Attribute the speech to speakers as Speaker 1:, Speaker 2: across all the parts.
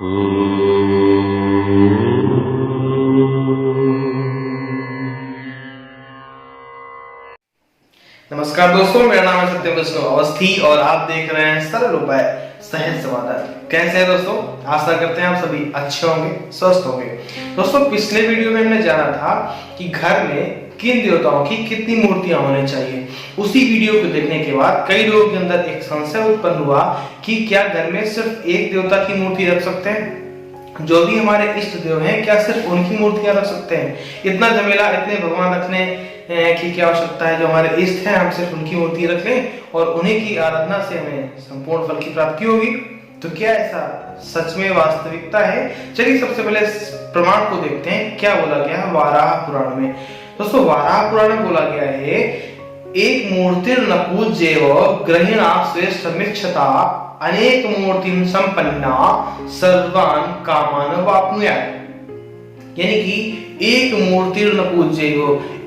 Speaker 1: नमस्कार दोस्तों, मेरा नाम है सत्यम विष्णु अवस्थी और आप देख रहे हैं सरल उपाय सहज समाधान। कैसे हैं दोस्तों? आशा करते हैं आप सभी अच्छे होंगे, स्वस्थ होंगे। दोस्तों, पिछले वीडियो में हमने जाना था कि घर में किन देवताओं की कितनी मूर्तियां होनी चाहिए। उसी वीडियो को देखने के बाद कई लोगों के अंदर एक संशय उत्पन्न हुआ कि क्या घर में सिर्फ एक देवता की मूर्ति रख सकते हैं? जो भी हमारे इष्ट देव हैं, क्या सिर्फ उनकी मूर्तियां रख सकते हैं? इतना झमेला, इतने भगवान रखने की क्या आवश्यकता है? जो हमारे इष्ट हैं, हम सिर्फ उनकी मूर्ति रख लें और उन्हीं की आराधना से हमें संपूर्ण फल की प्राप्ति होगी। तो क्या ऐसा सच में वास्तविकता है? चलिए सबसे पहले प्रमाण को देखते हैं। क्या बोला गया है वाराह पुराण में? दोस्तों, वाराह पुराण में बोला गया है, एक मूर्तिर न पूज्येव ग्रहिणा श्रेष्ठमिच्छता अनेक मूर्तिं संपन्ना सर्वान कामान वाप्नुयात्। यानी कि एक मूर्ति न पूज्येव,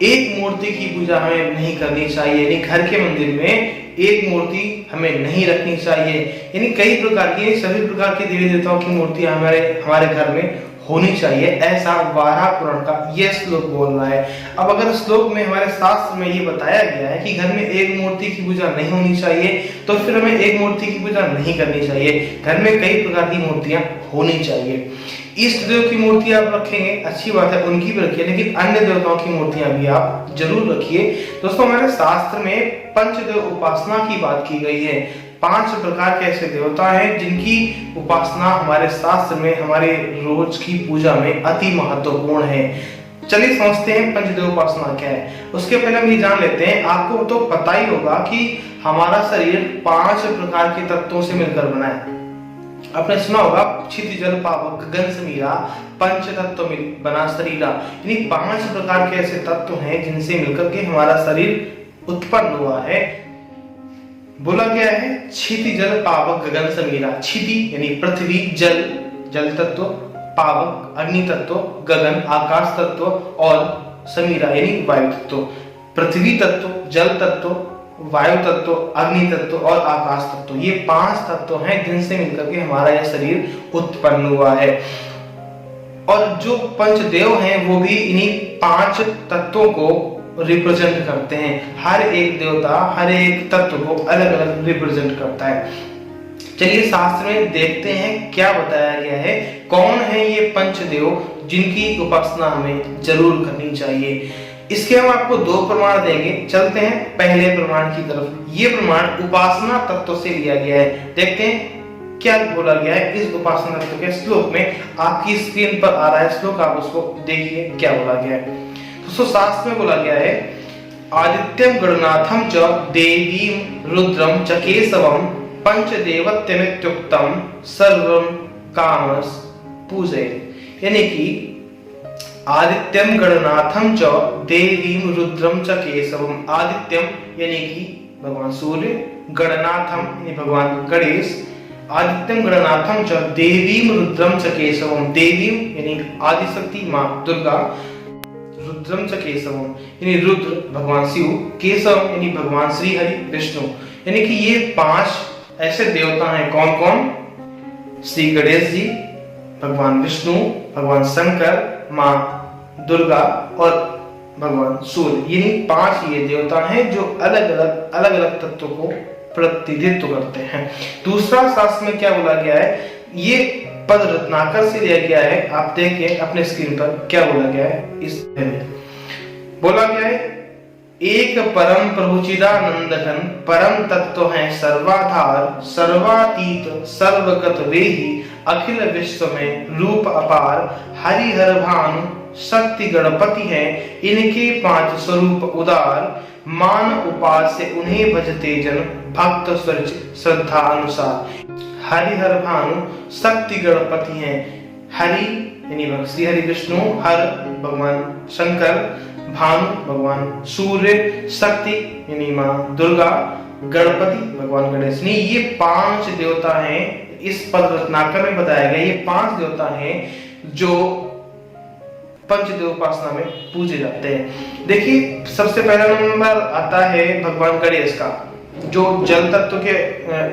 Speaker 1: एक मूर्ति की पूजा हमें नहीं करनी चाहिए। यानी घर के मंदिर में एक मूर्ति हमें नहीं रखनी चाहिए। यानी कई प्रकार की, सभी प्रकार की देवी देवताओं की मूर्तियां हमारे घर में होनी चाहिए। ऐसा वाराह पुराण का यह श्लोक बोल रहा है। अब अगर श्लोक में, हमारे शास्त्र में ये बताया गया है कि घर में एक मूर्ति की पूजा नहीं होनी चाहिए, तो फिर हमें एक मूर्ति की पूजा नहीं करनी चाहिए। घर में कई प्रकार की मूर्तियां होनी चाहिए। इष्ट देव की मूर्ति आप रखेंगे, अच्छी बात है, उनकी भी रखिए, लेकिन अन्य देवताओं की मूर्तियां भी आप जरूर रखिए। दोस्तों, हमारे शास्त्र में पंचदेव उपासना की बात की गई है। 5 प्रकार के ऐसे देवता हैं जिनकी उपासना हमारे शास्त्र में, हमारे रोज की पूजा में अति महत्वपूर्ण है। चलिए समझते हैं पंचदेव उपासना क्या है। उसके पहले हम ये जान लेते हैं, आपको तो पता ही होगा कि हमारा शरीर 5 प्रकार के तत्वों से मिलकर बना है। आपने सुना होगा, क्षिति जल पावक गगन समीरा पंच तत्व बना शरीरा। यानी 5 प्रकार के ऐसे तत्व हैं जिनसे मिलकर के हमारा शरीर उत्पन्न हुआ है। बोला गया है क्षिति जल पावक गगन समीरा। क्षिति यानी पृथ्वी, जल जल तत्व, पावक अग्नि तत्व, गगन आकाश तत्व और समीरा यानी वायु तत्व। पृथ्वी तत्व, जल तत्व, वायु तत्व, अग्नि तत्व और आकाश तत्व, ये 5 तत्व हैं जिनसे मिलकर के हमारा यह शरीर उत्पन्न हुआ है। और जो पंचदेव हैं वो भी इन्हीं 5 तत्वों को रिप्रेजेंट करते हैं। हर एक देवता हर एक तत्व को अलग अलग रिप्रेजेंट करता है। चलिए शास्त्र में देखते हैं क्या बताया गया है, कौन है ये पंचदेव जिनकी उपासना हमें जरूर करनी चाहिए। इसके हम आपको 2 प्रमाण देंगे। चलते हैं पहले प्रमाण की तरफ। ये प्रमाण उपासना तत्व से लिया गया है। देखते हैं क्या बोला गया है इस उपासना तत्व के श्लोक में। आपकी स्क्रीन पर आ रहा है श्लोक, आप उसको देखिए क्या बोला गया है। दोस्तों, शास्त्र में बोला गया है, आदित्यम गणनाथम च देवीम रुद्रम च केशवम पंचदेवत्यमित्युक्तम सर्वम कामस पूजयेत्। यानी कि आदित्यम गणनाथम च देवीम रुद्रम च केशवम। आदित्यम यानी कि भगवान सूर्य, गणनाथम यानी भगवान गणेश, आदित्यम गणनाथम च देवीम रुद्रम च केशवम। देवीम यानी आदिशक्ति मां दुर्गा, रुद्रम च केशवम यानी रुद्र भगवान शिव, केशव यानी भगवान श्री हरि विष्णु। यानी कि ये 5 ऐसे देवता हैं। कौन कौन? श्री गणेश जी, भगवान विष्णु, भगवान शंकर, मां दुर्गा और भगवान सूर्य। यानी 5 ये देवता हैं जो अलग अलग तत्वों को प्रतिनिधित्व करते हैं। दूसरा शास्त्र में क्या बोला गया है, ये पद रत्नाकर से लिया गया है। आप देखिए अपने स्क्रीन पर क्या बोला गया है। इस बोला गया है, एक परम प्रभु चिदानंदघन परम तत्व है सर्वाधार सर्वातीत सर्वगत वेही अखिल विश्व में रूप अपार हरिहर भानु शक्ति गणपति है इनके 5 स्वरूप उदार मान उपास से उन्हें भजते जन भक्त श्रद्धा अनुसार। हरिहर भानु शक्ति गणपति हैं। हरि यानी श्री हरि विष्णु, हर भगवान शंकर, भानु भगवान सूर्य, शक्ति यानी मां दुर्गा, गणपति भगवान गणेश। ये 5 देवता हैं। इस पद रत्नाकर में बताया गया ये 5 देवता हैं जो पंचदेव उपासना में पूजे जाते हैं। देखिए सबसे पहला नंबर आता है भगवान गणेश का, जो जल तत्व के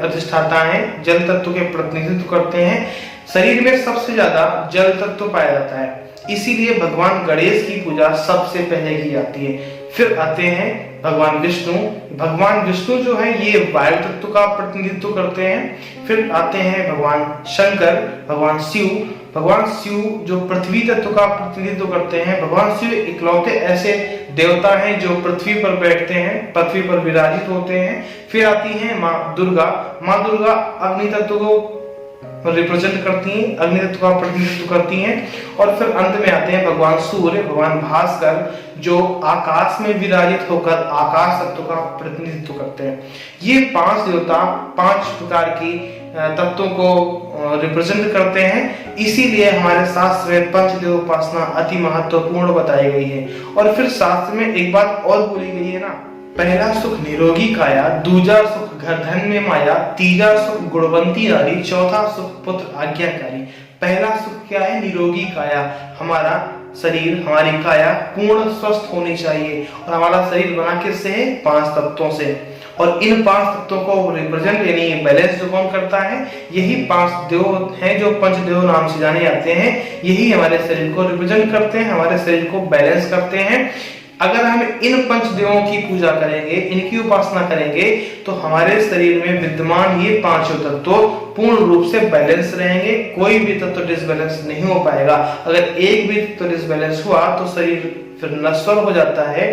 Speaker 1: अधिष्ठाता हैं, जल तत्व के प्रतिनिधित्व करते हैं। शरीर में सबसे ज्यादा जल तत्व पाया जाता है, इसीलिए भगवान गणेश की पूजा सबसे पहले की जाती है। फिर आते हैं भगवान विष्णु। भगवान विष्णु जो है ये वायु तत्व का प्रतिनिधित्व करते हैं। फिर आते हैं भगवान शंकर, भगवान शिव। भगवान शिव जो पृथ्वी तत्व का प्रतिनिधित्व करते हैं। भगवान शिव इकलौते ऐसे देवता हैं जो पृथ्वी पर बैठते हैं, पृथ्वी पर विराजित होते हैं। फिर आती हैं माँ दुर्गा। माँ दुर्गा अग्नि तत्व को रिप्रेजेंट करती हैं, अग्नि तत्व का प्रतिनिधित्व करती हैं। और फिर अंत में आते हैं भगवान सूर्य, भगवान भास्कर जो आकाश में विराजित होकर आकाश तत्व का प्रतिनिधित्व करते हैं। ये 5 देवता 5 प्रकार की तत्वों को रिप्रेजेंट करते हैं, इसीलिए हमारे शास्त्र में पंचदेव उपासना अति महत्वपूर्ण बताई गई है। और फिर शास्त्र में एक बात और बोली गई है ना, पहला सुख निरोगी काया, दूजा सुख घर धन में माया, तीजा सुख गुणवंती नारी, चौथा सुख पुत्र आज्ञाकारी। पहला सुख क्या है? निरोगी काया। हमारा शरीर, हमारी काया पूर्ण स्वस्थ होनी चाहिए। और हमारा शरीर बना किससे है? 5 तत्वों से। और इन 5 तत्वों को रिप्रेजेंट यानी बैलेंस जो कौन करता है? यही 5 देव हैं जो पंचदेव नाम से जाने जाते हैं। यही हमारे शरीर को रिप्रेजेंट करते हैं, हमारे शरीर को बैलेंस करते हैं। अगर हम इन पंचदेवों की पूजा करेंगे, इनकी उपासना करेंगे, तो हमारे शरीर में विद्यमान ये 5 तत्व पूर्ण रूप से बैलेंस रहेंगे। कोई भी तत्व डिसबैलेंस नहीं हो पाएगा। अगर एक भी तत्व डिसबैलेंस हुआ तो शरीर फिर नश्वर हो जाता है,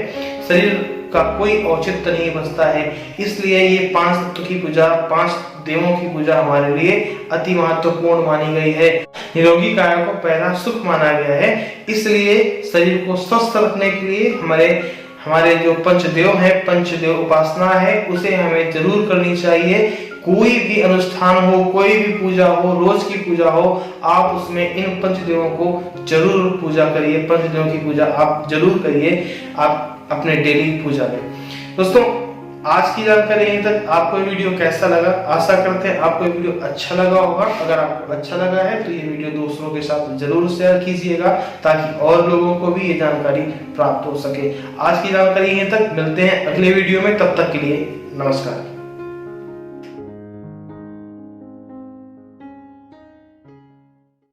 Speaker 1: शरीर का कोई औचित्य नहीं बचता है। इसलिए ये 5 तत्व की पूजा, 5 देवों की पूजा हमारे लिए अति महत्वपूर्ण मानी गई है। निरोगी काया को पहला सुख माना गया है, इसलिए शरीर को स्वस्थ रखने के लिए हमारे जो पंचदेव है, पंचदेव उपासना है, उसे हमें जरूर करनी चाहिए। कोई भी अनुष्ठान हो, कोई भी पूजा हो, रोज की पूजा हो, आप उसमें इन पंचदेवों को जरूर पूजा करिए। पंचदेवों की पूजा आप जरूर करिए आप अपने डेली पूजा में। दोस्तों, आज की जानकारी यहीं तक। आपको वीडियो कैसा लगा? आशा करते हैं आपको वीडियो अच्छा लगा होगा। अगर आपको अच्छा लगा है तो ये वीडियो दूसरों के साथ जरूर शेयर कीजिएगा, ताकि और लोगों को भी ये जानकारी प्राप्त हो सके। आज की जानकारी यहीं तक, मिलते हैं अगले वीडियो में। तब तक के लिए नमस्कार।